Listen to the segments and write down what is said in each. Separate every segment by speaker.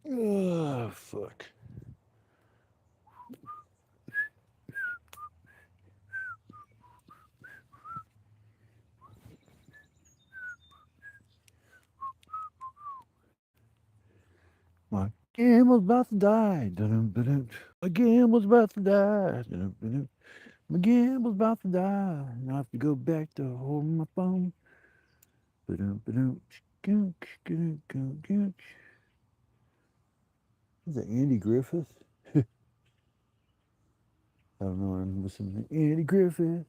Speaker 1: Oh, fuck. My gamble's about to die. Dun-dun, dun-dun. My gamble's about to die. Dun-dun, dun-dun. My gamble's about to die. And I have to go back to holding my phone. Ba-dum, ba-dum, goonch, goonch, goonch, goonch. Is that Andy Griffith? I don't know. I'm listening to Andy Griffith.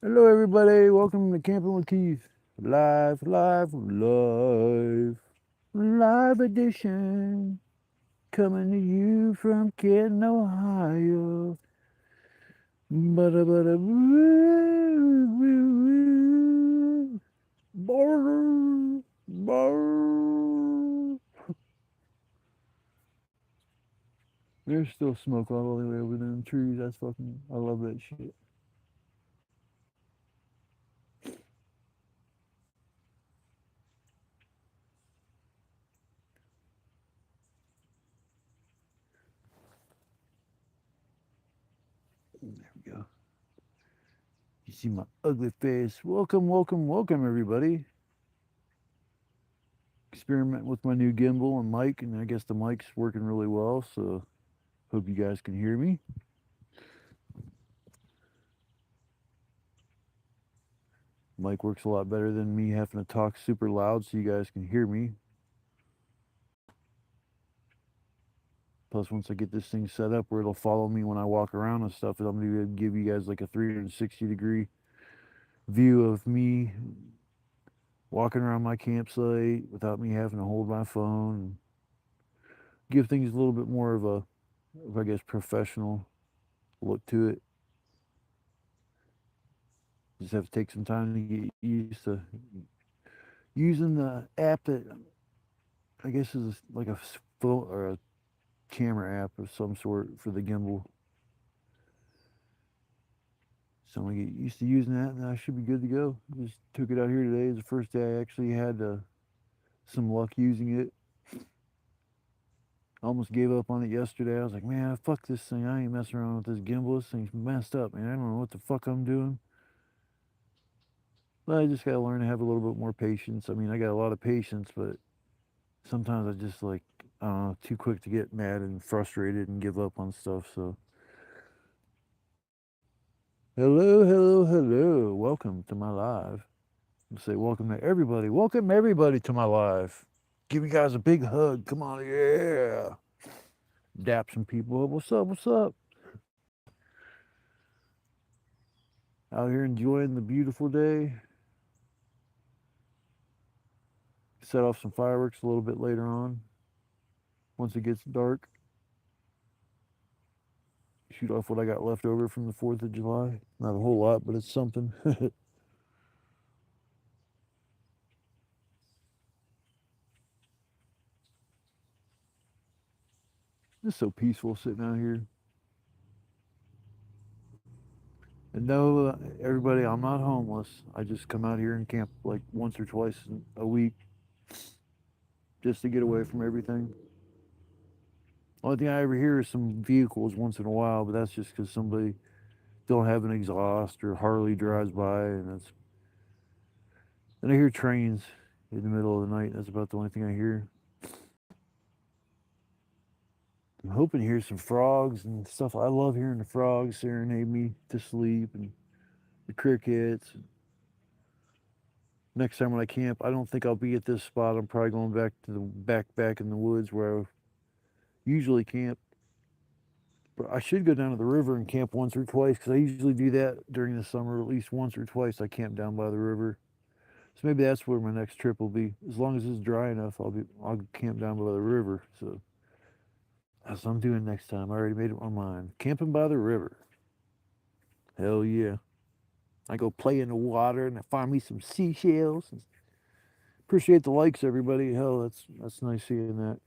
Speaker 1: Hello, everybody. Welcome to Camping with Keith. Live, live, live. Live edition. Coming to you from Canton, Ohio. Bada bada woo, woo, woo. Brr, brr. There's still smoke all the way over them trees. That's fucking. I love that shit. There we go. You see my ugly face. Welcome, welcome, welcome, everybody. Experiment with my new gimbal and mic, and I guess the mic's working really well. So hope you guys can hear me. Mic works a lot better than me having to talk super loud so you guys can hear me. Plus, once I get this thing set up where it'll follow me when I walk around and stuff, I'm going to give you guys like a 360-degree view of me walking around my campsite without me having to hold my phone. And give things a little bit more of a, I guess, professional look to it. Just have to take some time to get used to using the app that I guess is like a phone or a camera app of some sort for the gimbal. So I'm gonna get used to using that, and I should be good to go. Just took it out here today. It's the first day I actually had some luck using it. I almost gave up on it yesterday. I was like, man, fuck this thing. I ain't messing around with this gimbal. This thing's messed up, man. I don't know what the fuck I'm doing. But I just gotta learn to have a little bit more patience. I mean, I got a lot of patience, but sometimes I just like, I don't know, too quick to get mad and frustrated and give up on stuff. So, hello, hello, hello. Welcome to my live. I'll say welcome to everybody. Welcome everybody to my live. Give you guys a big hug. Come on, yeah. Dap some people up. What's up? What's up? Out here enjoying the beautiful day. Set off some fireworks a little bit later on. Once it gets dark, shoot off what I got left over from the 4th of July. Not a whole lot, but it's something. It's so peaceful sitting out here. And no, everybody, I'm not homeless. I just come out here and camp like once or twice a week just to get away from everything. Only thing I ever hear is some vehicles once in a while, but that's just because somebody don't have an exhaust or Harley drives by, and that's. And I hear trains in the middle of the night. That's about the only thing I hear. I'm hoping to hear some frogs and stuff. I love hearing the frogs serenade me to sleep and the crickets. Next time when I camp, I don't think I'll be at this spot. I'm probably going back to the back in the woods where I usually camp. But I should go down to the river and camp once or twice because I usually do that during the summer. At least once or twice I camp down by the river. So maybe that's where my next trip will be. As long as it's dry enough, I'll camp down by the river. So that's what I'm doing next time. I already made up my mind. Camping by the river. Hell yeah. I go play in the water and I find me some seashells. Appreciate the likes, everybody. Hell, that's nice seeing that.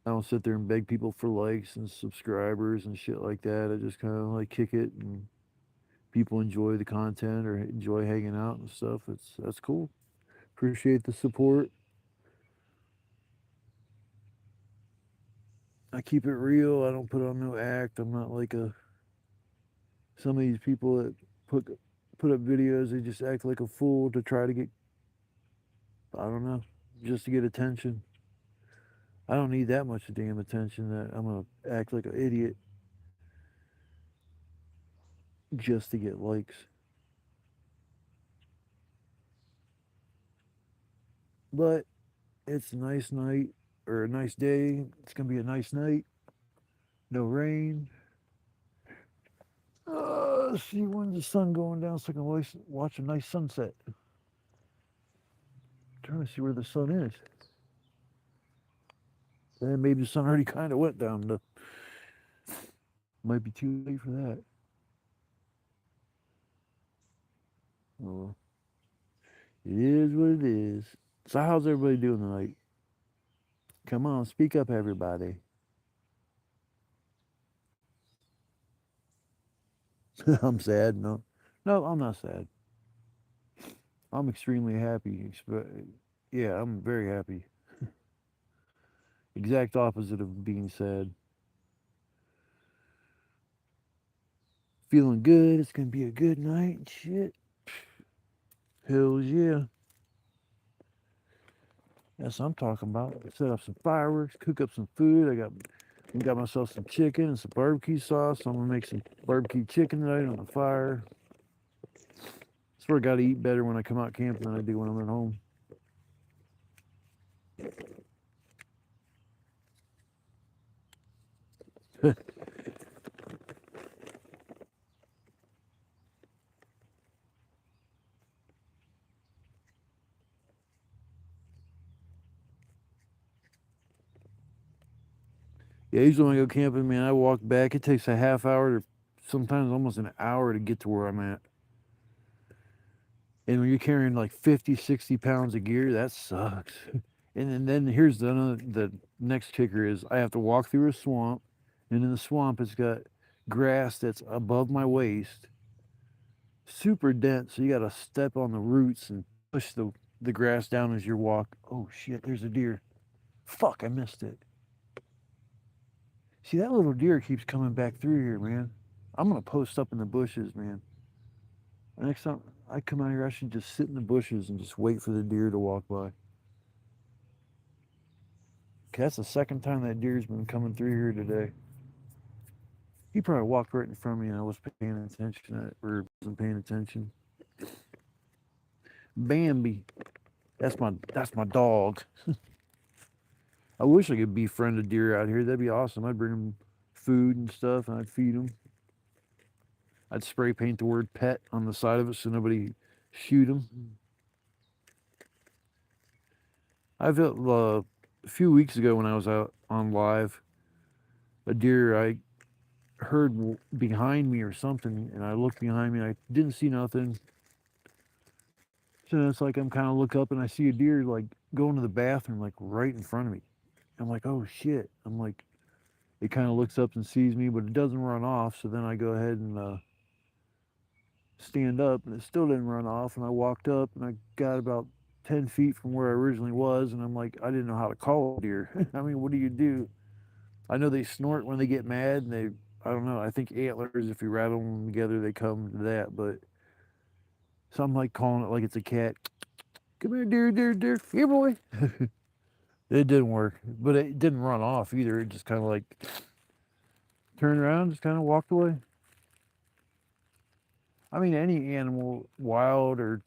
Speaker 1: I don't sit there and beg people for likes and subscribers and shit like that. I just kind of like kick it and people enjoy the content or enjoy hanging out and stuff. That's cool. Appreciate the support. I keep it real. I don't put on no act. I'm not like a some of these people that put put up videos. They just act like a fool to try to get, I don't know, just to get attention. I don't need that much damn attention that I'm gonna act like an idiot just to get likes. But it's a nice night or a nice day. It's gonna be a nice night. No rain. See when's the sun going down so I can watch a nice sunset. I'm trying to see where the sun is. And maybe the sun already kind of went down. Might be too late for that. Oh, well. It is what it is. So how's everybody doing tonight? Come on, speak up, everybody. I'm sad. No, no, I'm not sad. I'm extremely happy. Yeah, I'm very happy. Exact opposite of being sad. Feeling good. It's gonna be a good night. Shit. Hells yeah. That's what I'm talking about. Set up some fireworks, cook up some food. I got myself some chicken and some barbecue sauce. So I'm gonna make some barbecue chicken tonight on the fire. I swear I gotta eat better when I come out camping than I do when I'm at home. Yeah, usually when I go camping, man, I walk back. It takes a half hour to sometimes almost an hour to get to where I'm at. And when you're carrying like 50, 60 pounds of gear, that sucks. And then here's the next kicker is I have to walk through a swamp, and in the swamp it's got grass that's above my waist, super dense. So you got to step on the roots and push the grass down as you walk. Oh shit, there's a deer. Fuck, I missed it. See, that little deer keeps coming back through here, man. I'm gonna post up in the bushes, man. Next time I come out here, I should just sit in the bushes and just wait for the deer to walk by. 'Cause that's the second time that deer's been coming through here today. He probably walked right in front of me and I was paying attention or wasn't paying attention. Bambi, that's my dog. I wish I could befriend a deer out here. That'd be awesome. I'd bring him food and stuff and I'd feed him. I'd spray paint the word pet on the side of it so nobody shoot him. I felt a few weeks ago when I was out on live, a deer I heard behind me or something, and I looked behind me and I didn't see nothing. So it's like I'm kind of look up and I see a deer like going to the bathroom like right in front of me. I'm like, oh shit. I'm like, it kind of looks up and sees me, but it doesn't run off. So then I go ahead and stand up, and it still didn't run off. And I walked up and I got about 10 feet from where I originally was, and I'm like, I didn't know how to call a deer. I mean, what do you do? I know they snort when they get mad, and I don't know, I think antlers, if you rattle them together, they come to that, but so I'm like calling it like it's a cat. Come here, deer, deer, deer. Here, boy. It didn't work, but it didn't run off either. It just kind of like turned around, just kind of walked away. I mean, any animal, wild or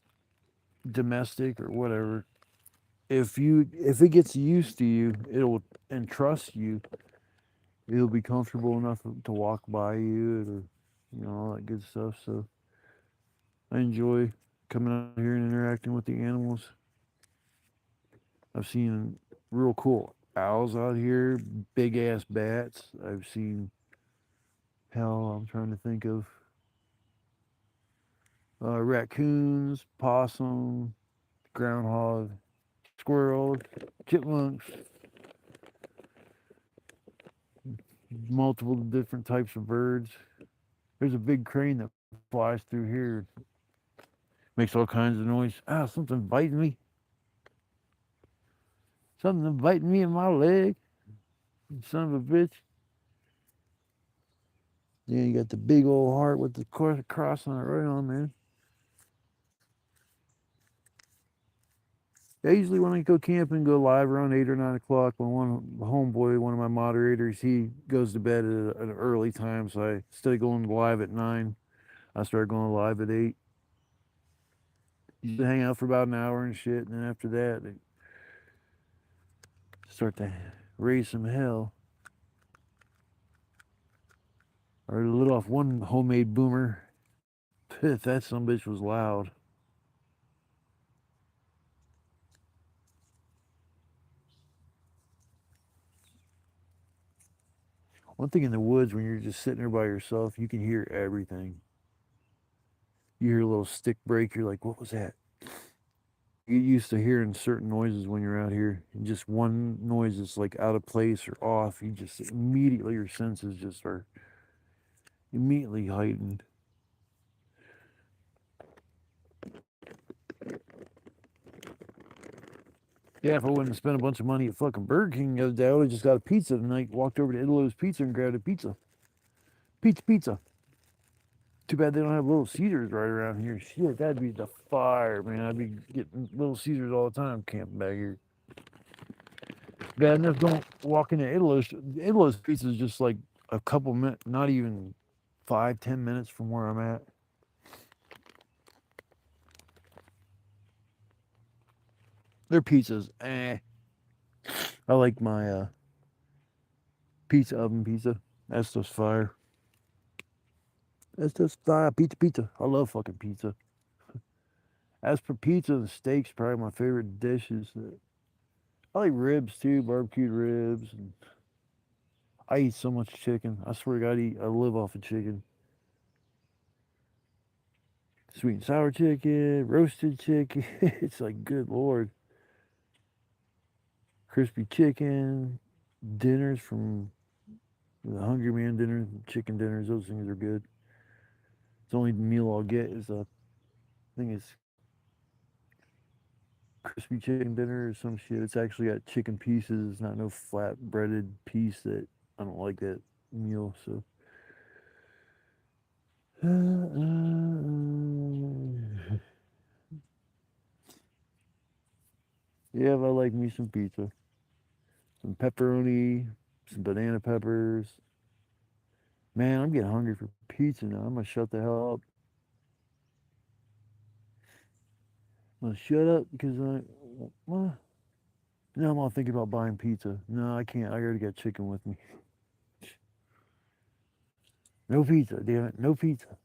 Speaker 1: domestic or whatever, if it gets used to you, it'll and trust you, it'll be comfortable enough to walk by you or all that good stuff. So I enjoy coming out here and interacting with the animals. I've seen real cool owls out here, big ass bats. I've seen, hell, I'm trying to think of raccoons, possum, groundhog, squirrels, chipmunks, multiple different types of birds. There's a big crane that flies through here, makes all kinds of noise. Ah, something biting me. Something biting me in my leg. Son of a bitch. Yeah, you got the big old heart with the cross on it right on, man. Yeah, usually when I go camping, go live around 8 or 9 o'clock. When one homeboy, one of my moderators, he goes to bed at an early time. So instead of going live at 9, I start going live at 8. Usually hang out for about an hour and shit. And then after that, they start to raise some hell. Or lit off one homemade boomer. That sumbitch was loud. One thing in the woods, when you're just sitting there by yourself, you can hear everything. You hear a little stick break, you're like, what was that? You get used to hearing certain noises when you're out here. And just one noise is like out of place or off. You just immediately, your senses just are immediately heightened. Yeah, if I wouldn't have spent a bunch of money at fucking Burger King the other day, I would have just got a pizza tonight, walked over to Italo's Pizza and grabbed a pizza. Pizza. Too bad they don't have Little Caesars right around here. Shit, that'd be the fire, man. I'd be getting Little Caesars all the time camping back here. Bad enough don't walk into Italo's. Italo's Pizza is just like a couple minutes, not even 5-10 minutes from where I'm at. Their pizza's I like my pizza oven pizza. That's just fire. That's just fire. Pizza. I love fucking pizza. As for pizza, the steak's probably my favorite dishes. I like ribs too, barbecued ribs. And I eat so much chicken. I swear to God, I live off of chicken. Sweet and sour chicken, roasted chicken. It's like, good Lord. Crispy chicken, dinners from the Hungry Man dinner, chicken dinners. Those things are good. It's the only meal I'll get is I think it's crispy chicken dinner or some shit. It's actually got chicken pieces. It's not no flat breaded piece. That I don't like that meal. So. Yeah, I like me some pizza. Some pepperoni, some banana peppers. Man, I'm getting hungry for pizza now. I'm gonna shut the hell up. I'm gonna shut up because well, now I'm all thinking about buying pizza. No, I can't. I already got chicken with me. No pizza, damn it. No pizza.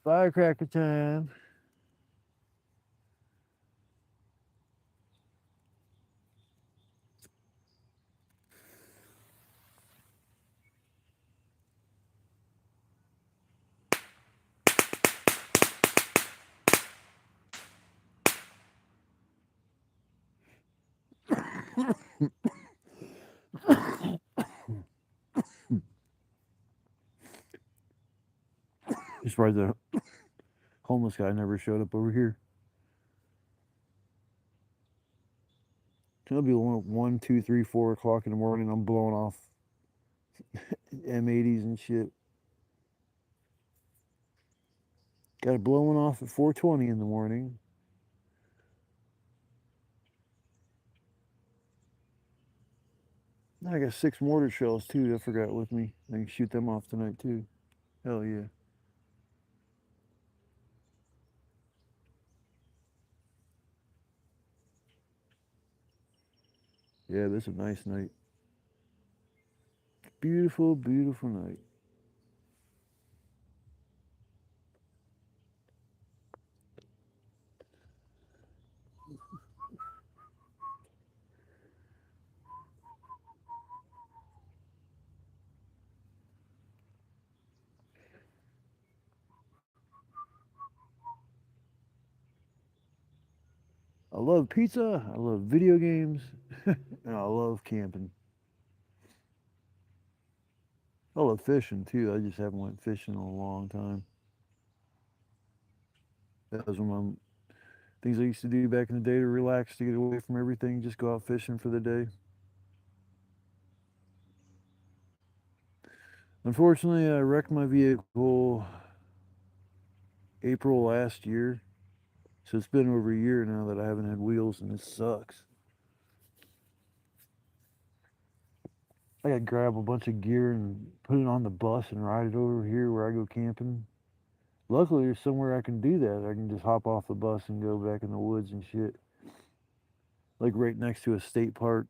Speaker 1: Firecracker time. Just right the homeless guy never showed up over here. It'll be 1, 2, 3, 4 o'clock in the morning. I'm blowing off M80s and shit. Got it blowing off at 4:20 in the morning. I got 6 mortar shells too. I forgot with me. I can shoot them off tonight too. Hell yeah. Yeah, this is a nice night. Beautiful, beautiful night. I love pizza. I love video games. And I love camping. I love fishing too. I just haven't went fishing in a long time. That was one of my things I used to do back in the day to relax, to get away from everything. Just go out fishing for the day. Unfortunately, I wrecked my vehicle April last year. So it's been over a year now that I haven't had wheels, and it sucks. I got to grab a bunch of gear and put it on the bus and ride it over here where I go camping. Luckily, there's somewhere I can do that. I can just hop off the bus and go back in the woods and shit. Like right next to a state park.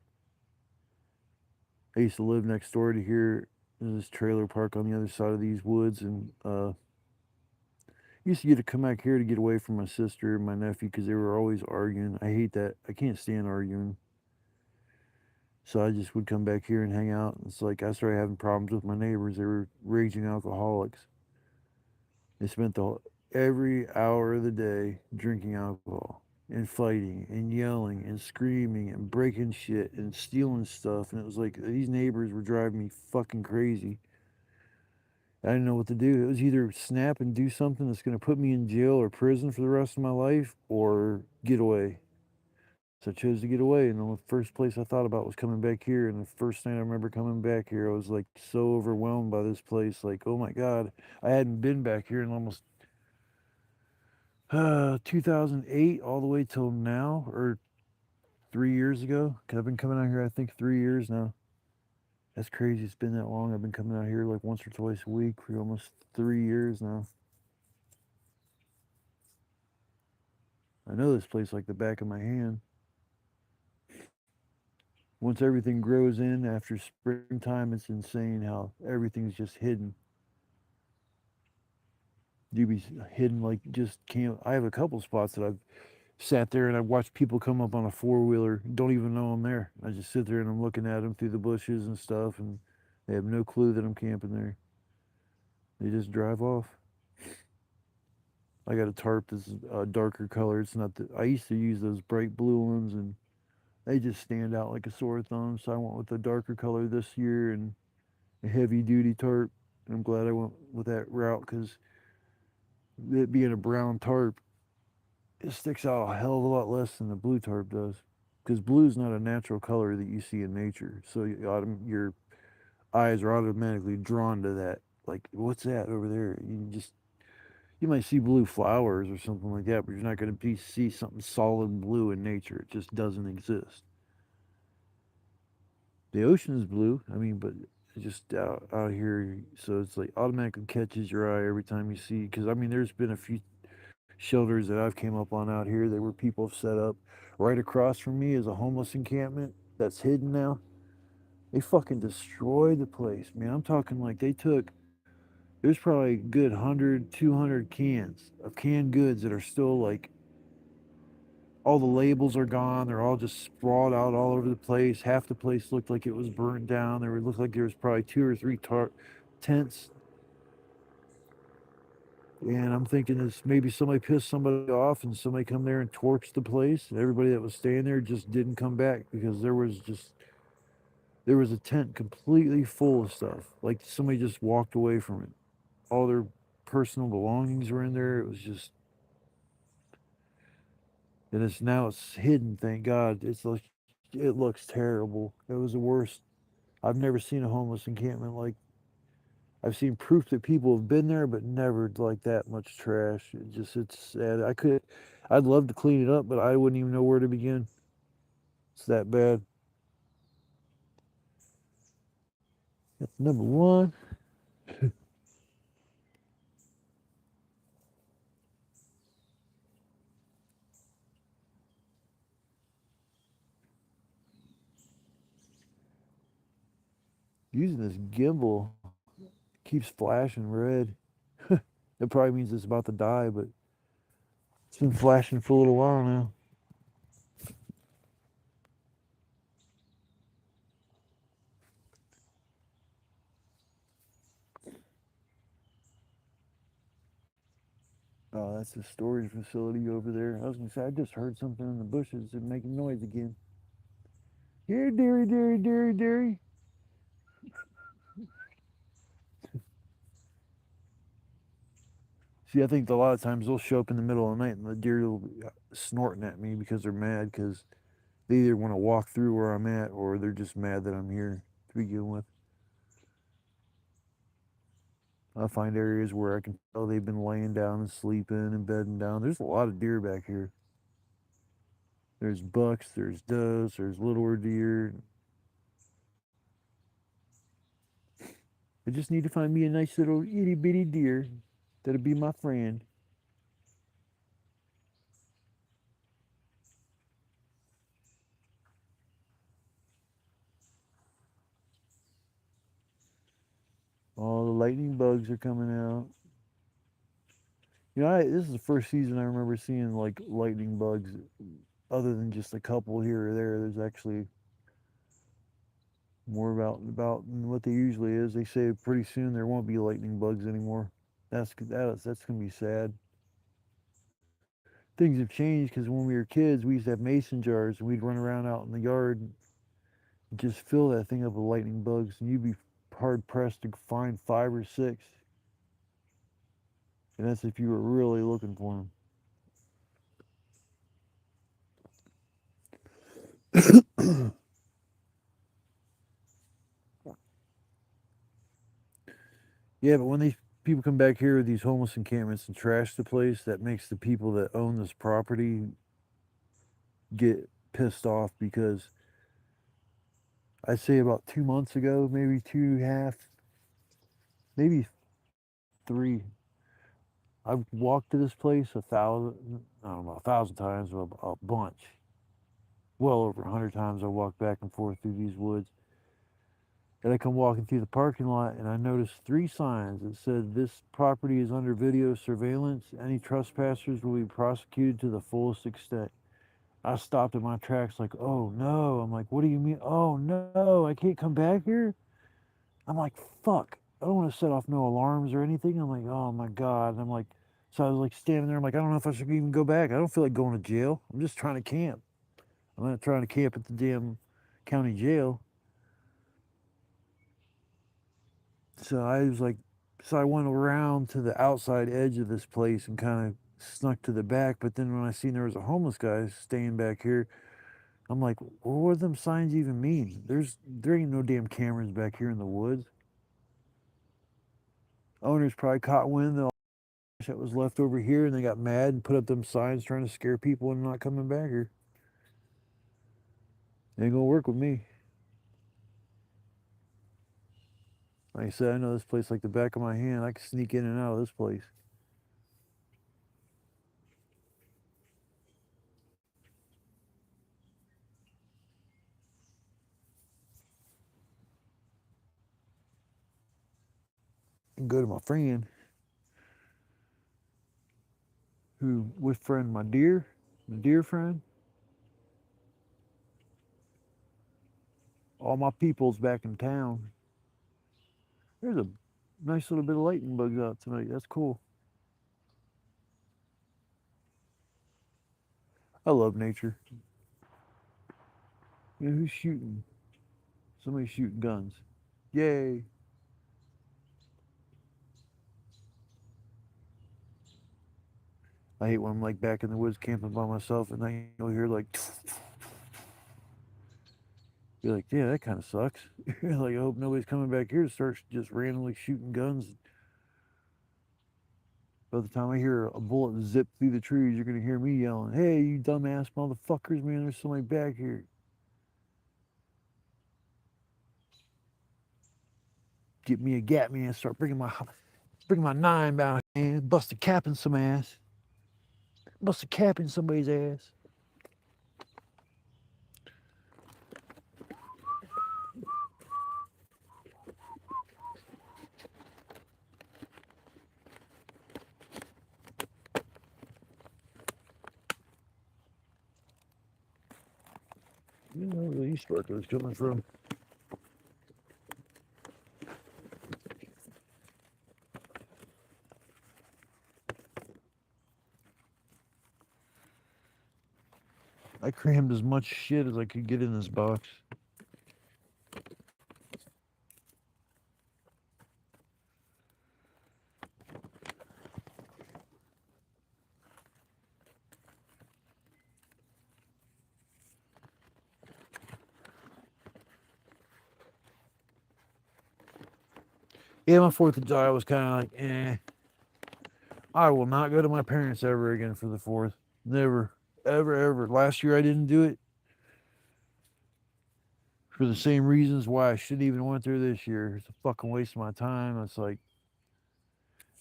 Speaker 1: I used to live next door to here. There's this trailer park on the other side of these woods, and used to get to come back here to get away from my sister and my nephew because they were always arguing. I hate that. I can't stand arguing. So I just would come back here and hang out. It's like I started having problems with my neighbors. They were raging alcoholics. They spent every hour of the day drinking alcohol and fighting and yelling and screaming and breaking shit and stealing stuff. And it was like these neighbors were driving me fucking crazy. I didn't know what to do. It was either snap and do something that's going to put me in jail or prison for the rest of my life, or get away. So I chose to get away. And the first place I thought about was coming back here. And the first night I remember coming back here, I was like so overwhelmed by this place. Like, oh my God, I hadn't been back here in almost 2008 all the way till now, or 3 years ago. Cause I've been coming out here, I think 3 years now. That's crazy. It's been that long. I've been coming out here like once or twice a week for almost 3 years now. I know this place like the back of my hand. Once everything grows in after springtime, it's insane how everything's just hidden. You be hidden like just can't. I have a couple spots that I've sat there and I've watched people come up on a four-wheeler, don't even know I'm there. I just sit there and I'm looking at them through the bushes and stuff, and they have no clue that I'm camping there. They just drive off. I got a tarp that's a darker color. It's not the. I used to use those bright blue ones, and they just stand out like a sore thumb. So I went with a darker color this year and a heavy duty tarp. And I'm glad I went with that route because it being a brown tarp, it sticks out a hell of a lot less than the blue tarp does. Because blue is not a natural color that you see in nature. So your eyes are automatically drawn to that. Like, what's that over there? You might see blue flowers or something like that, but you're not going to see something solid blue in nature. It just doesn't exist. The ocean is blue. I mean, but it's just out here, so it's like automatically catches your eye every time you see. Because I mean, there's been a few shelters that I've came up on out here that where people have set up. Right across from me is a homeless encampment that's hidden now. They fucking destroyed the place, man. I'm talking like they took. There's probably a good 100, 200 cans of canned goods that are still like all the labels are gone. They're all just sprawled out all over the place. Half the place looked like it was burnt down. There looked like there was probably two or three tents. And I'm thinking this maybe somebody pissed somebody off and somebody come there and torched the place. And everybody that was staying there just didn't come back because there was a tent completely full of stuff. Like somebody just walked away from it. All their personal belongings were in there. It was just, and it's hidden. Thank God. It's like it looks terrible. It was the worst. I've never seen a homeless encampment like. I've seen proof that people have been there, but never like that much trash. It's sad. I'd love to clean it up, but I wouldn't even know where to begin. It's that bad. That's number one. Using this gimbal keeps flashing red. It probably means it's about to die, but it's been flashing for a little while now. Oh, that's a storage facility over there. I was gonna say I just heard something in the bushes and making noise again. Here, dearie, dearie, dearie, dearie. See, I think a lot of times they'll show up in the middle of the night and the deer will be snorting at me because they're mad because they either want to walk through where I'm at or they're just mad that I'm here to begin with. I find areas where I can tell they've been laying down and sleeping and bedding down. There's a lot of deer back here. There's bucks, there's does, there's littler deer. I just need to find me a nice little itty bitty deer that'll be my friend. All the lightning bugs are coming out. You know, this is the first season I remember seeing like lightning bugs, other than just a couple here or there. There's actually more about than what they usually is. They say pretty soon there won't be lightning bugs anymore. That's gonna be sad. Things have changed because when we were kids, we used to have mason jars and we'd run around out in the yard and just fill that thing up with lightning bugs, and you'd be hard pressed to find 5 or 6. And that's if you were really looking for them. Yeah, but when these people come back here with these homeless encampments and trash the place, that makes the people that own this property get pissed off because I'd say about 2 months ago, maybe 2.5, maybe 3. I've walked to this place 1,000, I don't know, 1,000 times, a bunch. Well over 100 times I walked back and forth through these woods. And I come walking through the parking lot and I noticed 3 signs that said this property is under video surveillance. Any trespassers will be prosecuted to the fullest extent. I stopped in my tracks like, oh no. I'm like, what do you mean? Oh no, I can't come back here? I'm like, fuck. I don't want to set off no alarms or anything. I'm like, oh my God. And I'm like, so I was like standing there. I'm like, I don't know if I should even go back. I don't feel like going to jail. I'm just trying to camp. I'm not trying to camp at the damn county jail. So I was like, so I went around to the outside edge of this place and kind of snuck to the back. But then when I seen there was a homeless guy staying back here, I'm like, well, what do them signs even mean? There ain't no damn cameras back here in the woods. Owners probably caught wind of that was left over here and they got mad and put up them signs trying to scare people into not coming back here. Ain't gonna work with me. Like I said, I know this place like the back of my hand. I can sneak in and out of this place. And go to my friend who with friend my deer friend. All my people's back in town. There's a nice little bit of lightning bugs out tonight. That's cool. I love nature. You know, who's shooting? Somebody's shooting guns. Yay. I hate when I'm like back in the woods camping by myself and then you'll hear like, you're like, yeah, that kind of sucks. Like, I hope nobody's coming back here to start just randomly shooting guns. By the time I hear a bullet zip through the trees, you're going to hear me yelling, hey, you dumbass motherfuckers, man, there's somebody back here. Get me a gat, man, start bringing my 9 out, man, bust a cap in some ass. Bust a cap in somebody's ass. these sparklers coming from? I crammed as much shit as I could get in this box. Yeah, my 4th of July was kind of like, eh. I will not go to my parents ever again for the 4th. Never. Ever, ever. Last year I didn't do it for the same reasons why I shouldn't even went there this year. It's a fucking waste of my time. It's like,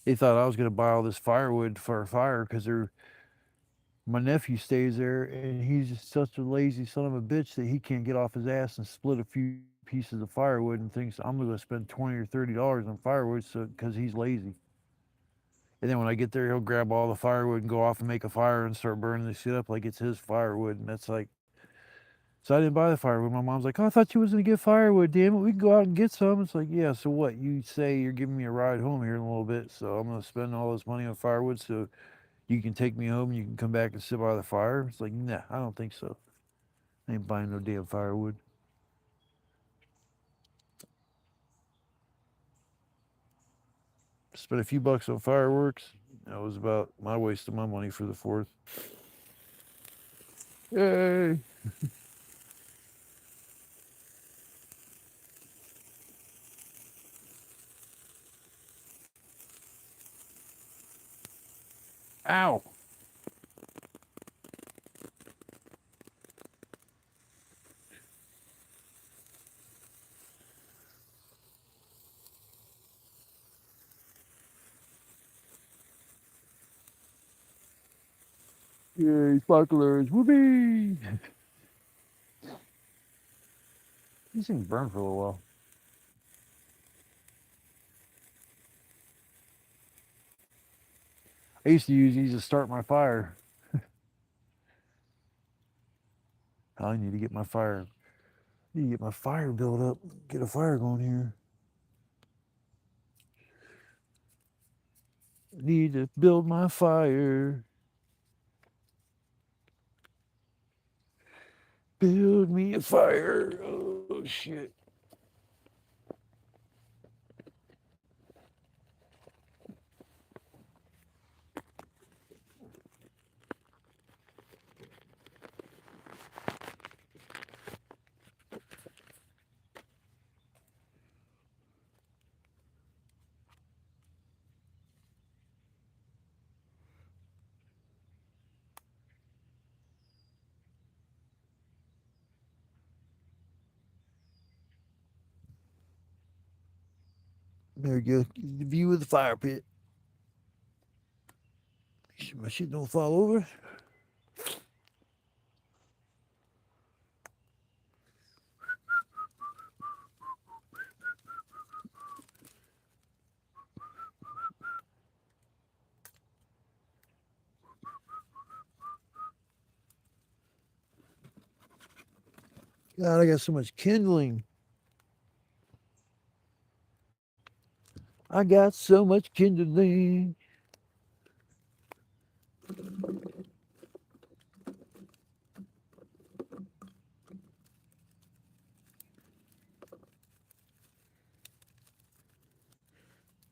Speaker 1: they thought I was going to buy all this firewood for a fire because my nephew stays there and he's just such a lazy son of a bitch that he can't get off his ass and split a few pieces of firewood and thinks I'm going to spend $20 or $30 on firewood because he's lazy. And then when I get there, he'll grab all the firewood and go off and make a fire and start burning the shit up like it's his firewood. And that's like, so I didn't buy the firewood. My mom's like, oh, I thought you was going to get firewood, damn it. We can go out and get some. It's like, yeah, so what? You say you're giving me a ride home here in a little bit, so I'm going to spend all this money on firewood so you can take me home and you can come back and sit by the fire? It's like, nah, I don't think so. I ain't buying no damn firewood. Spent a few bucks on fireworks. That was about my waste of my money for the 4th. Yay! Ow! Yay, sparklers! Whoopee! These things burn for a little while. I used to use these to start my fire. I need to get my fire. I need to get my fire built up. Get a fire going here. Need to build my fire. Build me a fire. Oh, shit. There you go. The view of the fire pit. My shit don't fall over. God, I got so much kindling. I got so much kindling.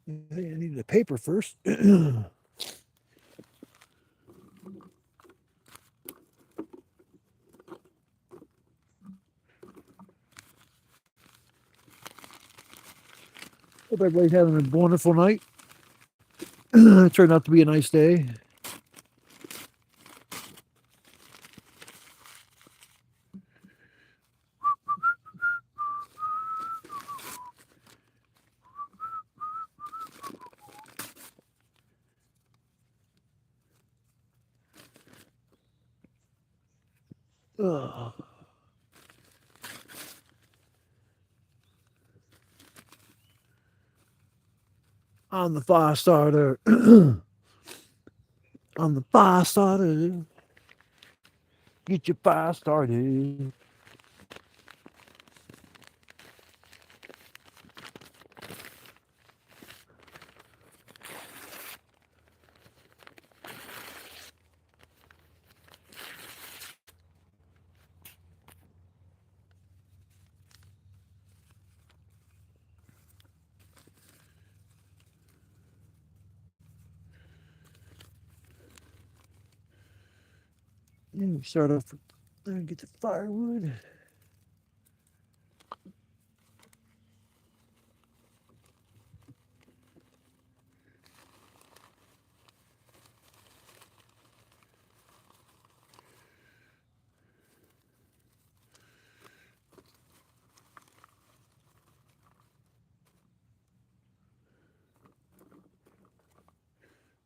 Speaker 1: I need the paper first. Hope everybody's having a wonderful night. It turned out to be a nice day. Ugh. On the fire starter. On the fire starter. Get your fire started. Start off. Get the firewood.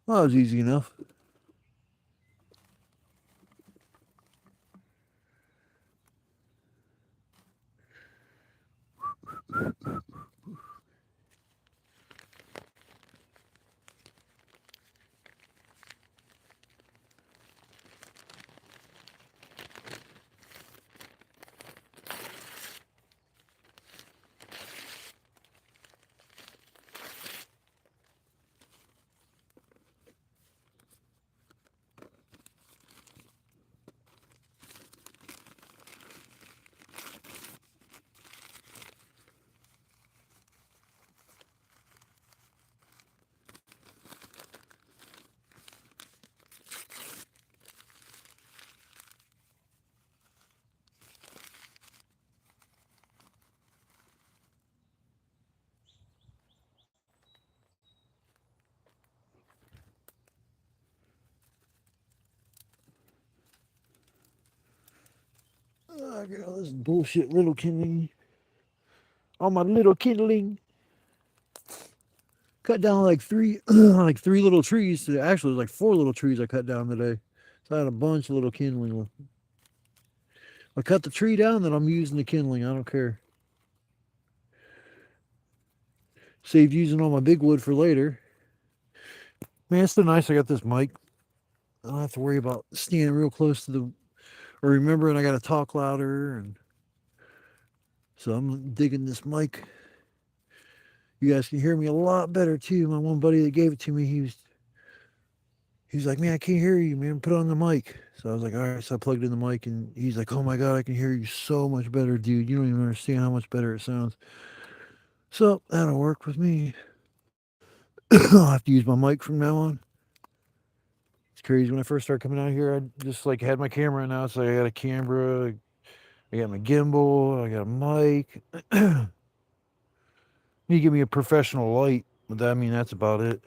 Speaker 1: Well, that was easy enough. I got all this bullshit little kindling. On my little kindling. Cut down like three, like three little trees. Actually, it was like four little trees I cut down today. So I had a bunch of little kindling. I cut the tree down, then I'm using the kindling. I don't care. Saved using all my big wood for later. Man, it's so nice I got this mic. I don't have to worry about standing real close to the, or remembering I got to talk louder. And so I'm digging this mic. You guys can hear me a lot better too. My one buddy that gave it to me, he's like, man, I can't hear you, man. Put on the mic. So I was like, all right. So I plugged in the mic, and he's like, oh my god, I can hear you so much better, dude. You don't even understand how much better it sounds. So that'll work with me. I'll have to use my mic from now on. It's crazy. When I first started coming out here, I just like had my camera now. So I got a camera, I got my gimbal, I got a mic. You give me a professional light, but I mean that's about it.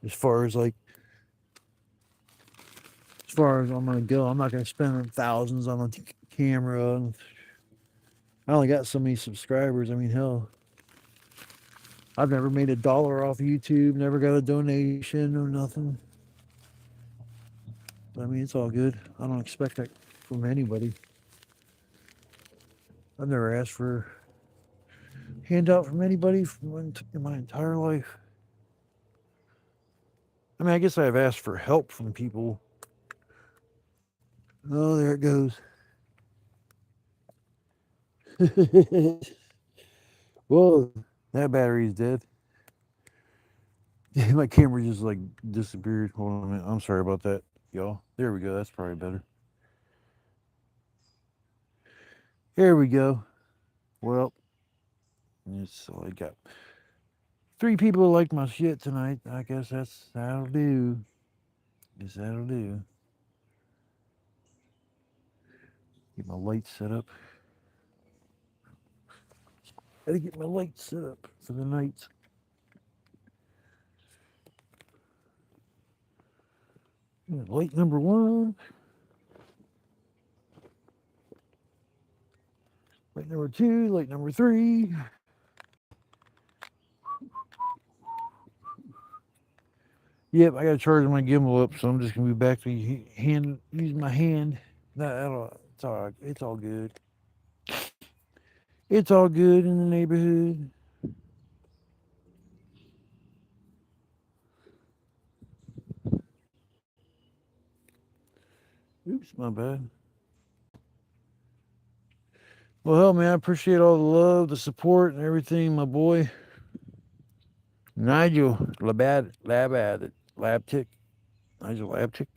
Speaker 1: As far as like, as far as I'm gonna go, I'm not gonna spend thousands on a camera. And I only got so many subscribers. I mean, hell, I've never made $1 off YouTube. Never got a donation or nothing. I mean, it's all good. I don't expect that from anybody. I've never asked for a handout from anybody in my entire life. I mean, I guess I've asked for help from people. Oh, there it goes. Well, that battery's dead. My camera just like disappeared. Hold on a minute. I'm sorry about that, y'all. There we go. That's probably better. There we go. Well, so I got 3 people like my shit tonight. I guess that'll do. Guess that'll do. Get my lights set up. Gotta get my lights set up for the night. Light number 1. Light number 2. Light number 3. Yep, I gotta charge my gimbal up, so I'm just gonna be back to using my hand. It's all good. It's all good in the neighborhood. Oops, my bad. Well, hell, man, I appreciate all the love, the support, and everything, my boy. Nigel Labtick. Nigel Labtick.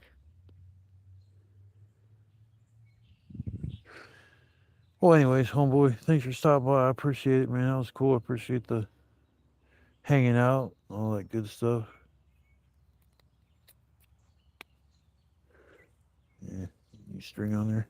Speaker 1: Well, anyways, homeboy, thanks for stopping by. I appreciate it, man. That was cool. I appreciate the hanging out, all that good stuff. Yeah, Any string on there?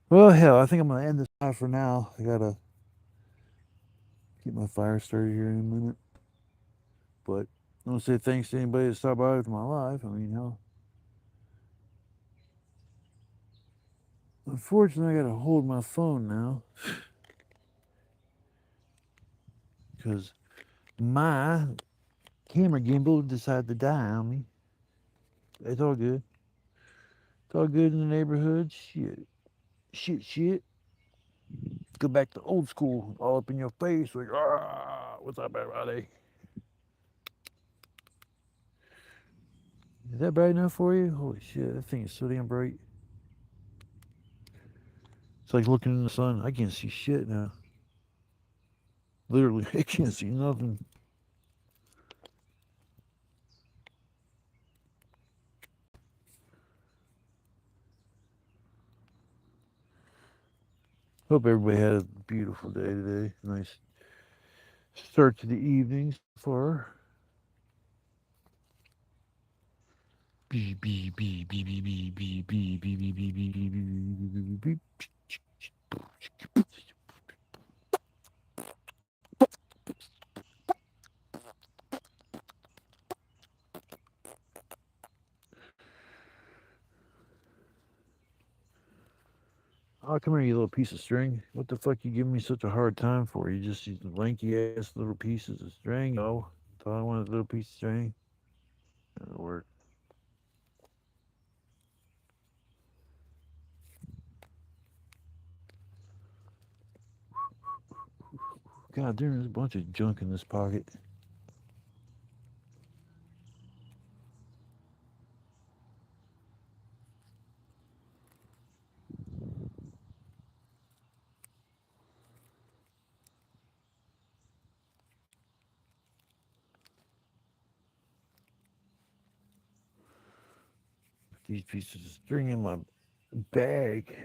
Speaker 1: Well, hell, I think I'm gonna end this live for now. I gotta get my fire started here in a minute. But I want to say thanks to anybody that stopped by with my live. I mean, hell, unfortunately, I gotta hold my phone now because my camera gimbal decided to die on me. It's all good. It's all good in the neighborhood. Shit. Go back to old school, all up in your face, like, what's up, everybody? Is that bright enough for you? Holy shit, that thing is so damn bright. It's like looking in the sun. I can't see shit now. Literally, I can't see nothing. Hope everybody had a beautiful day today. Nice start to the evening so far. Beep, beep, beep, beep, beep, beep, beep, beep, beep, beep, beep, beep, beep, beep, beep. Oh, come here, you little piece of string. What the fuck you giving me such a hard time for? You just these lanky ass little pieces of string. Oh, thought I wanted a little piece of string. That'll work. God, there's a bunch of junk in this pocket. These pieces of string in my bag.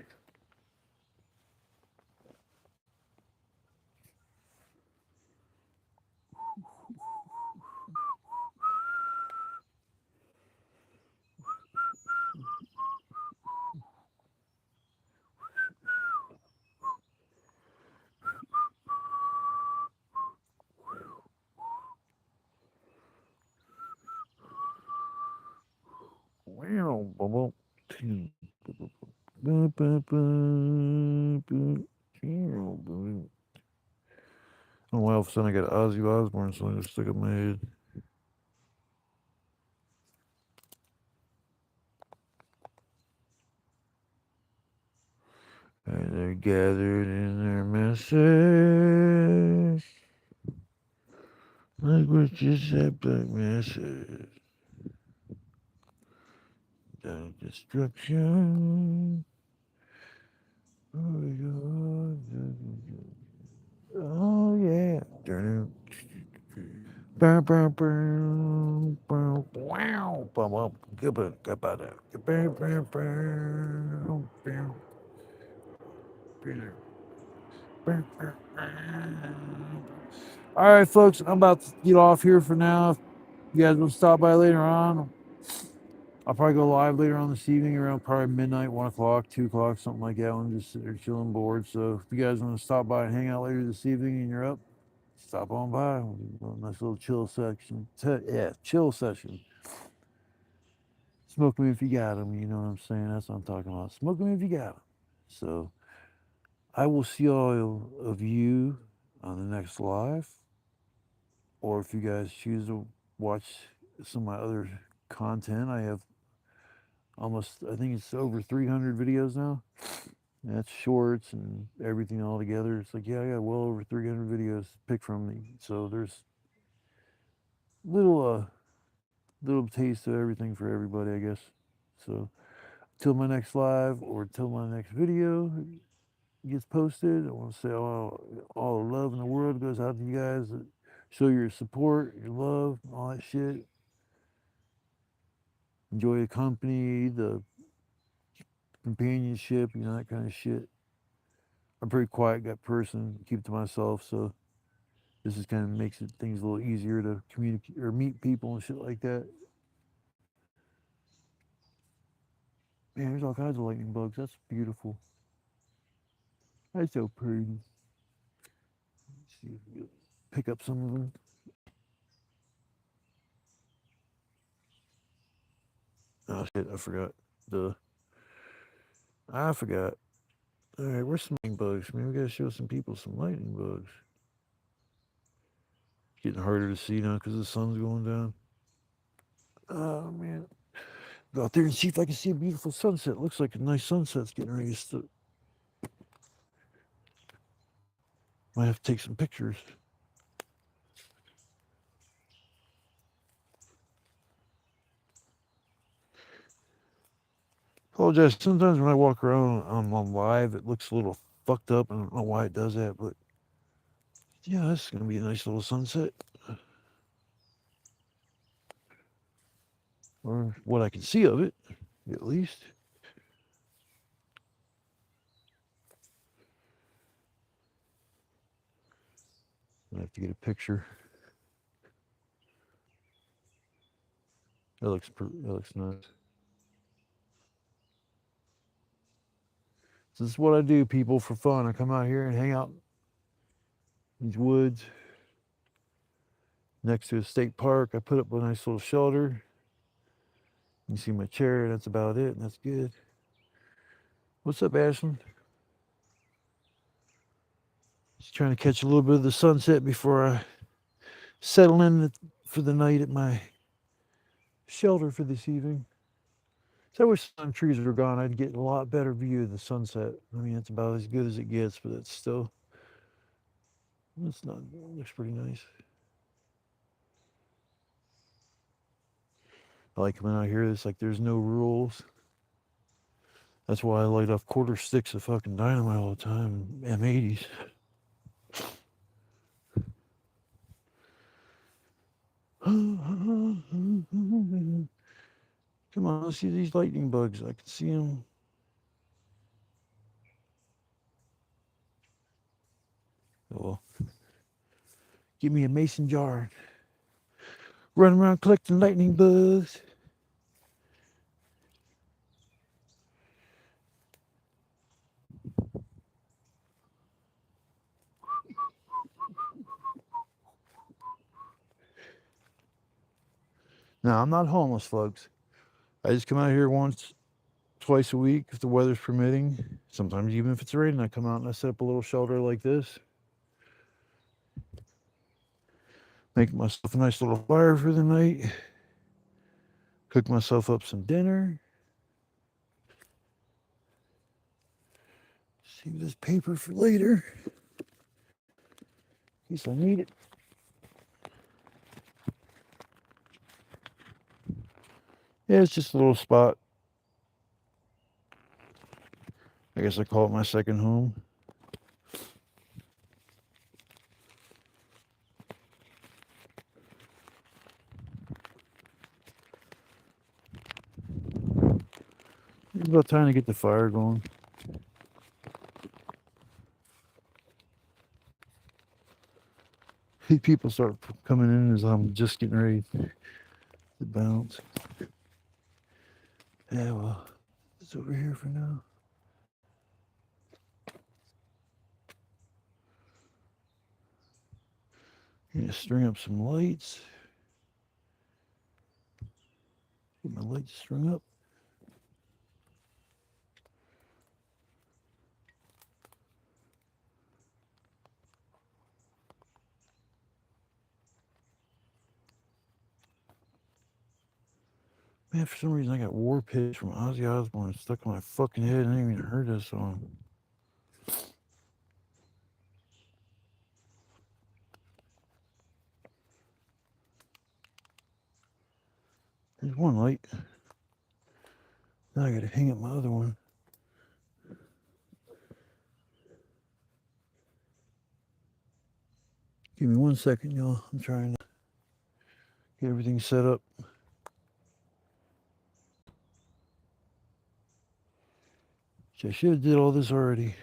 Speaker 1: Wow, bubble. Oh, well, all of a sudden I got Ozzy Osbourne song stuck in my head. And they're gathered in their message. Like what you said, black message. The destruction. Oh, yeah. Bow, bow, bow, bow, wow, bow, bow, gibba, gibba, da, gibba, bow, bow, bow, bow, bow, bow. All right, folks, I'm about to get off here for now. If you guys will stop by later on, I'll probably go live later on this evening around probably midnight, 1 o'clock, 2 o'clock, something like that. I'm just sitting there chilling bored. So if you guys want to stop by and hang out later this evening and you're up, stop on by. Nice little chill section. Yeah, chill session. Smoke 'em if you got 'em. You know what I'm saying? That's what I'm talking about. Smoke 'em if you got 'em. So I will see all of you on the next live. Or if you guys choose to watch some of my other content, I have almost, I think it's over 300 videos now. And that's shorts and everything all together. It's like, yeah, I got well over 300 videos to pick from me. So there's little taste of everything for everybody, I guess. So till my next live or till my next video gets posted, I want to say all the love in the world goes out to you guys. Show your support, your love, all that shit. Enjoy the company, the companionship, that kind of shit. I'm a pretty quiet guy person, keep to myself, so this is kind of makes it things a little easier to communicate or meet people and shit like that. Man, there's all kinds of lightning bugs. That's beautiful. That's so pretty. Let's see if we can pick up some of them. Oh shit, I forgot. The I forgot. All right, where's some lightning bugs? Man, we gotta show some people some lightning bugs. It's getting harder to see now because the sun's going down. Oh man, go out there and see if I can see a beautiful sunset. Looks like a nice sunset's getting ready to. Might have to take some pictures. Apologize. Sometimes when I walk around on live, it looks a little fucked up. I don't know why it does that, but yeah, this is gonna be a nice little sunset, or what I can see of it, at least. I have to get a picture. That looks nice. So this is what I do, people, for fun. I come out here and hang out in these woods next to a state park. I put up a nice little shelter. You see my chair. That's about it, and that's good. What's up, Ashland? Just trying to catch a little bit of the sunset before I settle in for the night at my shelter for this evening. So I wish some trees were gone. I'd get a lot better view of the sunset. I mean, it's about as good as it gets, but it's still, it's not, it looks pretty nice. I like coming out here. It's like there's no rules. That's why I light off quarter sticks of fucking dynamite all the time, M80s. Come on, let's see these lightning bugs. I can see them. Oh, well. Give me a mason jar. Run around collecting lightning bugs. No, I'm not homeless, folks. I just come out here once, twice a week if the weather's permitting. Sometimes even if it's raining, I come out and I set up a little shelter like this. Make myself a nice little fire for the night. Cook myself up some dinner. Save this paper for later. In case I need it. Yeah, it's just a little spot. I guess I call it my second home. It's about time to get the fire going. People start coming in as I'm just getting ready to bounce. Yeah, well, it's over here for now. Gonna string up some lights. Get my lights strung up. Man, for some reason I got War Pigs from Ozzy Osbourne stuck in my fucking head. I didn't even heard that song. There's one light. Now I gotta hang up my other one. Give me 1 second, y'all. I'm trying to get everything set up. I should have did all this already.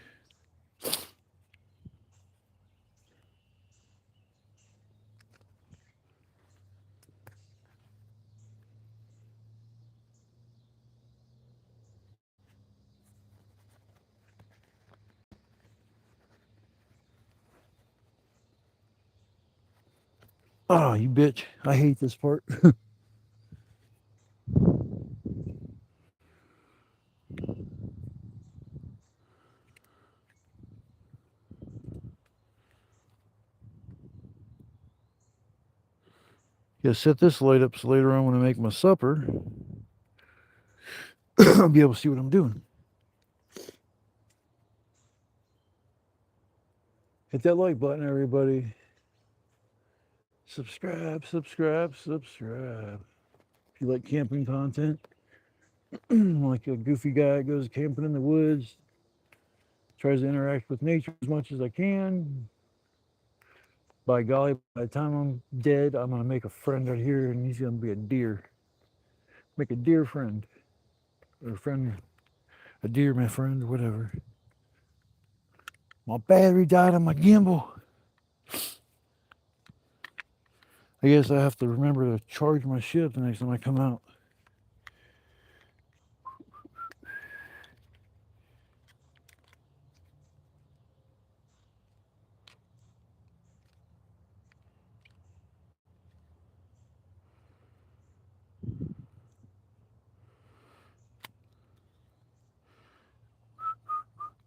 Speaker 1: Oh, you bitch. I hate this part. Yeah, set this light up so later on when I make my supper, I'll be able to see what I'm doing. Hit that like button, everybody. Subscribe, subscribe, subscribe. If you like camping content, like a goofy guy that goes camping in the woods, tries to interact with nature as much as I can. By golly, by the time I'm dead, I'm gonna make a friend out here, and he's gonna be a deer. Make a deer friend, or a friend, a deer, my friend, whatever. My battery died on my gimbal. I guess I have to remember to charge my shit the next time I come out.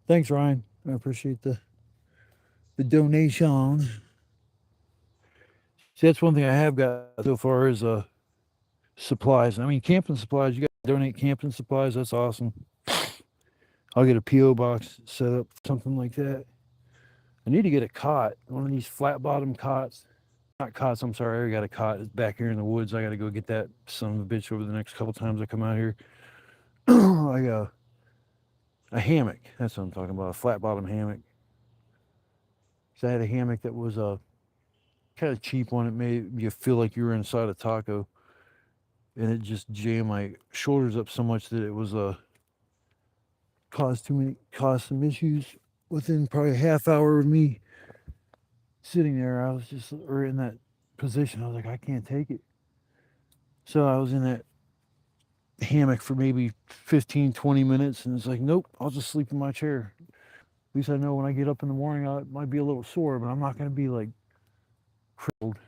Speaker 1: Thanks, Ryan. I appreciate the donation. See, that's one thing I have got so far is supplies. I mean, camping supplies. You got to donate camping supplies. That's awesome. I'll get a PO box set up, something like that. I need to get a cot, one of these flat bottom cots. Not cots. I'm sorry. I already got a cot. It's back here in the woods. I got to go get that son of a bitch over the next couple times I come out here. I got a hammock. That's what I'm talking about. A flat bottom hammock. So I had a hammock that was a kind of cheap one. It made you feel like you were inside a taco, and it just jammed my shoulders up so much that it was caused some issues. Within probably a half hour of me sitting there, I was just or in that position. I was like, I can't take it. So I was in that hammock for maybe 15, 20 minutes, and it's like, nope, I'll just sleep in my chair. At least I know when I get up in the morning, I might be a little sore, but I'm not going to be like crippled.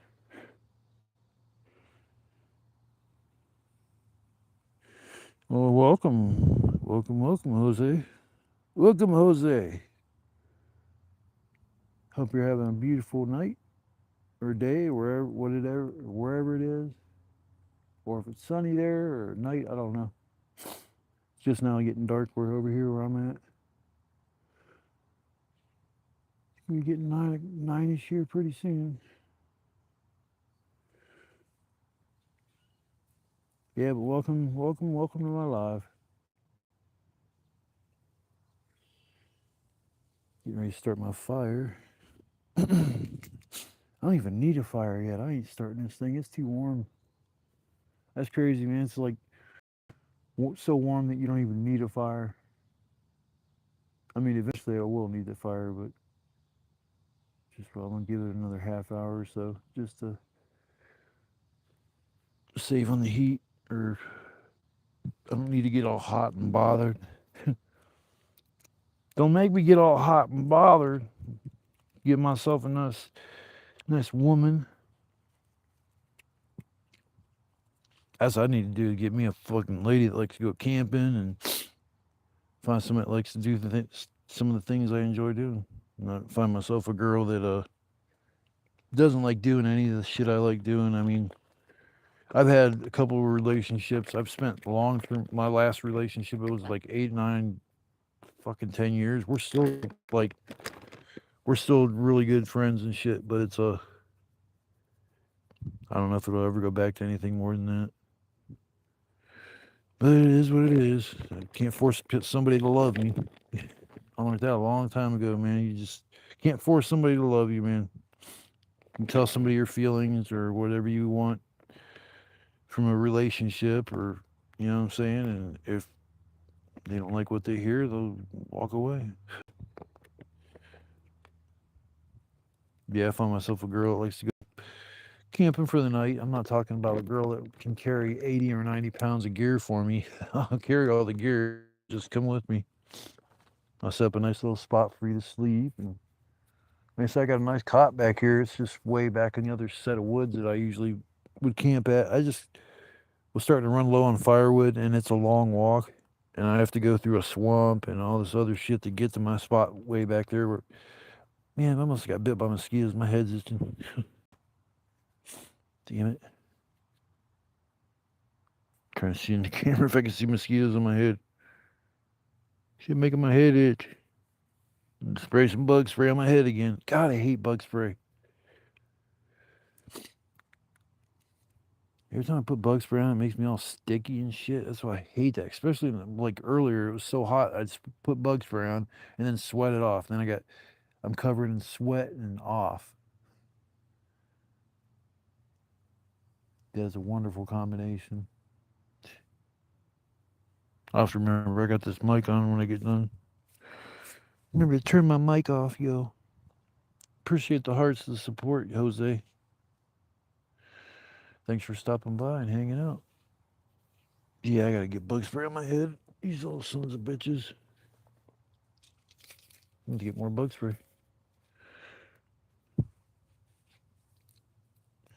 Speaker 1: Well, welcome, Jose. Welcome, Jose. Hope you're having a beautiful night or day, wherever it is, or if it's sunny there or night, I don't know. It's just now getting dark. We're over here where I'm at. We're getting nine-ish here pretty soon. Yeah, but welcome to my live. Getting ready to start my fire. I don't even need a fire yet. I ain't starting this thing. It's too warm. That's crazy, man. It's like so warm that you don't even need a fire. I mean, eventually I will need the fire, but just well, I'm gonna give it another half hour or so just to save on the heat. Or I don't need to get all hot and bothered. Don't make me get all hot and bothered. Get myself a nice woman. That's what I need to do to get me a fucking lady that likes to go camping and find somebody that likes to do some of the things I enjoy doing. Not find myself a girl that doesn't like doing any of the shit I like doing. I mean, I've had a couple of relationships. I've spent long term. My last relationship, it was like 8, 9, fucking 10 years. Like, we're still really good friends and shit. But it's I don't know if it'll ever go back to anything more than that. But it is what it is. I can't force somebody to love me. I learned that a long time ago, man. You just can't force somebody to love you, man. You can tell somebody your feelings or whatever you want from a relationship, or you know what I'm saying. And if they don't like what they hear, they'll walk away. Yeah, I find myself a girl that likes to go camping for the night. I'm not talking about a girl that can carry 80 or 90 pounds of gear for me. I'll carry all the gear. Just come with me. I'll set up a nice little spot for you to sleep and I mean, so I got a nice cot back here. It's just way back in the other set of woods that I usually would camp at. I just was starting to run low on firewood, and it's a long walk, and I have to go through a swamp and all this other shit to get to my spot way back there. Where, man, I almost got bit by mosquitoes. My head's itching. Damn it. Trying to see in the camera if I can see mosquitoes on my head. Shit making my head itch. And spray some bug spray on my head again. God, I hate bug spray. Every time I put bug spray on, it makes me all sticky and shit. That's why I hate that. Especially like earlier, it was so hot. I'd put bug spray on and then sweat it off. Then I'm covered in sweat and off. That's a wonderful combination. I have to remember I got this mic on when I get done. Remember to turn my mic off, yo. Appreciate the hearts, the support, Jose. Thanks for stopping by and hanging out. Yeah, I gotta get bug spray on my head. These little sons of bitches. I need to get more bug spray.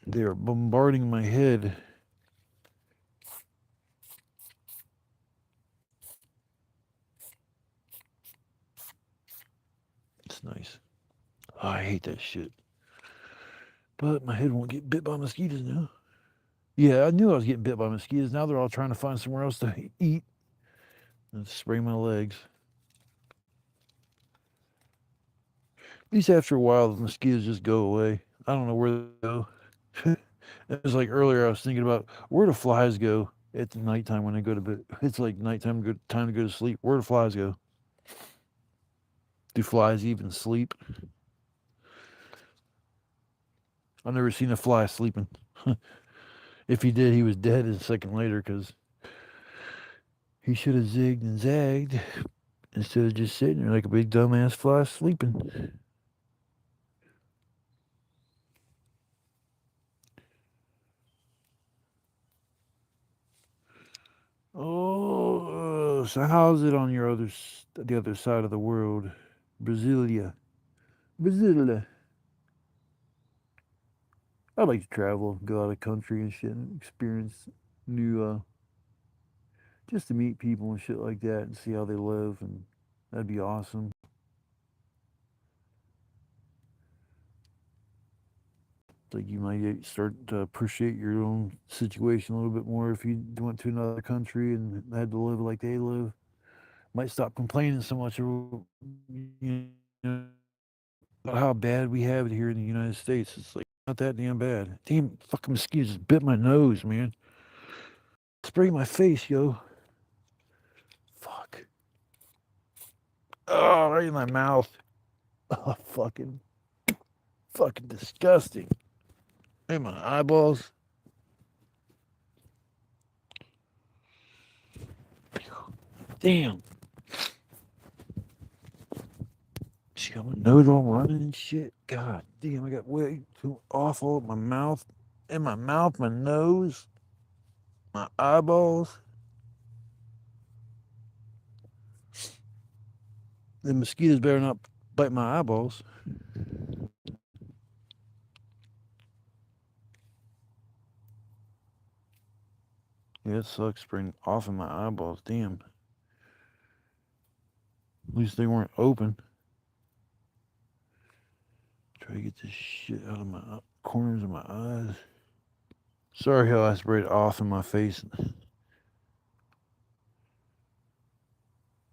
Speaker 1: They are bombarding my head. It's nice. Oh, I hate that shit. But my head won't get bit by mosquitoes now. Yeah, I knew I was getting bit by mosquitoes. Now they're all trying to find somewhere else to eat and spray my legs. At least after a while, the mosquitoes just go away. I don't know where they go. It was like earlier I was thinking about where do flies go at the nighttime when I go to bed. It's like nighttime, time to go to sleep. Where do flies go? Do flies even sleep? I've never seen a fly sleeping. If he did, he was dead a second later because he should have zigged and zagged instead of just sitting there like a big dumbass fly sleeping. Oh, so how's it on the other side of the world? Brasilia. Brasilia. I'd like to travel, go out of country and shit, and experience new, just to meet people and shit like that and see how they live, and that'd be awesome. Like you might start to appreciate your own situation a little bit more if you went to another country and had to live like they live. Might stop complaining so much, you know, about how bad we have it here in the United States. It's like not that damn bad. Damn fucking mosquitoes just bit my nose, man. Spray my face, yo. Fuck. Oh, right in my mouth. Oh, fucking disgusting. In my eyeballs. Damn. See how my nose all running and shit? God damn, I got way too awful in my mouth. In my mouth, my nose, my eyeballs. The mosquitoes better not bite my eyeballs. Yeah, it sucks spraying off in my eyeballs. Damn. At least they weren't open. Try to get this shit out of my corners of my eyes. Sorry how I sprayed off in my face.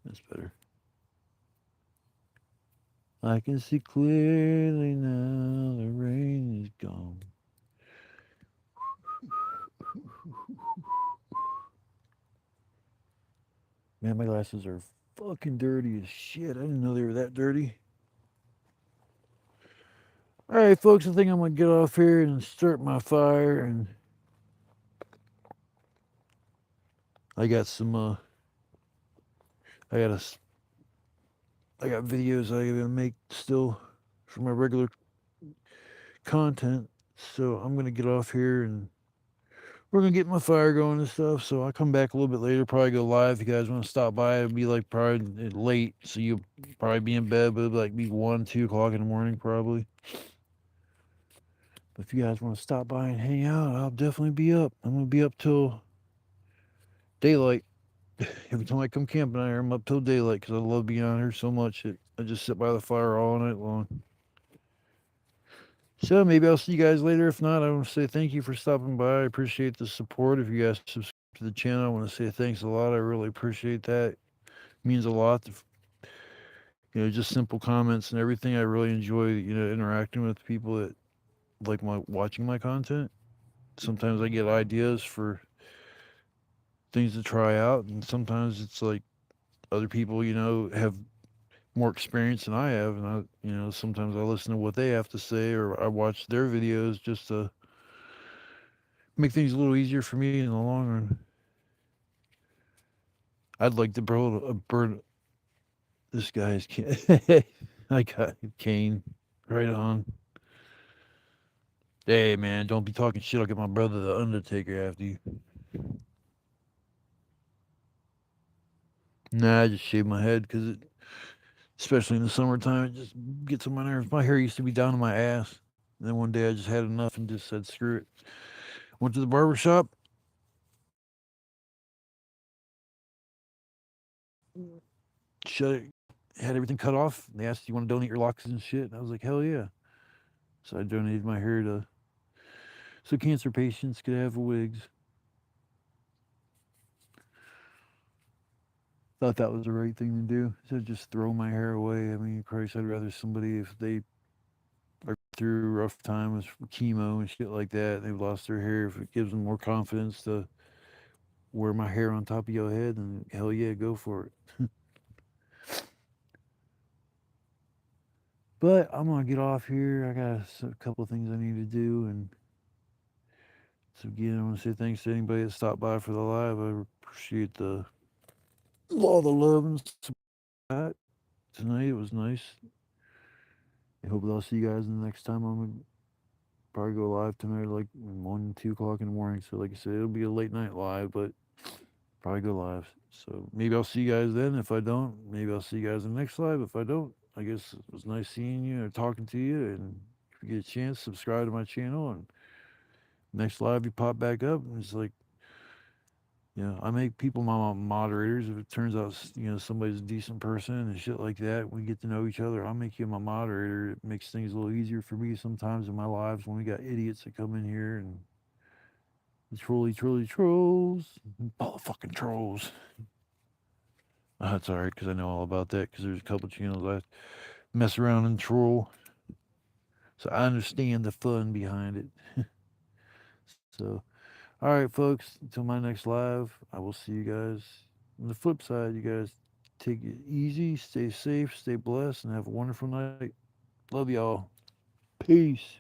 Speaker 1: That's better. I can see clearly now the rain is gone. Man, my glasses are fucking dirty as shit. I didn't know they were that dirty. All right, folks, I think I'm going to get off here and start my fire. And I got some, I got a, I got videos I gotta make still for my regular content. So I'm going to get off here and we're gonna get my fire going and stuff. So I'll come back a little bit later. Probably go live. If you guys want to stop by, it'll be like probably late, so you'll probably be in bed, but it'll be like be 1, 2 o'clock in the morning probably. But if you guys want to stop by and hang out, I'll definitely be up. I'm gonna be up till daylight. Every time I come camping out here, I'm up till daylight because I love being out here so much. I just sit by the fire all night long. So maybe I'll see you guys later. If not, I want to say thank you for stopping by. I appreciate the support. If you guys subscribe to the channel, I want to say thanks a lot. I really appreciate that. It means a lot. Just simple comments and everything. I really enjoy, interacting with people that like my watching my content. Sometimes I get ideas for things to try out, and sometimes it's like other people, have more experience than I have, and sometimes I listen to what they have to say, or I watch their videos just to make things a little easier for me in the long run. I'd like to burn this guy's I got Kane right on. Hey man, don't be talking shit. I'll get my brother the Undertaker after you. Nah, I just shave my head because especially in the summertime, it just gets on my nerves. My hair used to be down to my ass. And then one day I just had enough and just said, screw it. Went to the barber shop. Shut it. Had everything cut off. They asked, "You want to donate your locks and shit?" And I was like, "Hell yeah!" So I donated my hair to so cancer patients could have wigs. Thought that was the right thing to do. So just throw my hair away. I mean, Christ, I'd rather somebody if they are through a rough time with chemo and shit like that, they've lost their hair. If it gives them more confidence to wear my hair on top of your head, then hell yeah, go for it. But I'm gonna get off here. I got a couple of things I need to do, and so again, I want to say thanks to anybody that stopped by for the live. I appreciate all the love and support tonight. It was nice. I hope that I'll see you guys in the next time. I'm gonna probably go live tonight, like 1, 2 o'clock in the morning. So, like I said, it'll be a late night live, but probably go live. So maybe I'll see you guys then. If I don't, maybe I'll see you guys in the next live. If I don't, I guess it was nice seeing you or talking to you. And if you get a chance, subscribe to my channel. And next live you pop back up, and it's like, I make people my moderators. If it turns out, somebody's a decent person and shit like that, we get to know each other. I'll make you my moderator. It makes things a little easier for me sometimes in my lives when we got idiots that come in here and the trolley trolls, motherfucking trolls. That's all right because I know all about that because there's a couple channels I mess around and troll, so I understand the fun behind it. So, all right, folks. Until my next live, I will see you guys. On the flip side, you guys take it easy, stay safe, stay blessed, and have a wonderful night. Love y'all. Peace.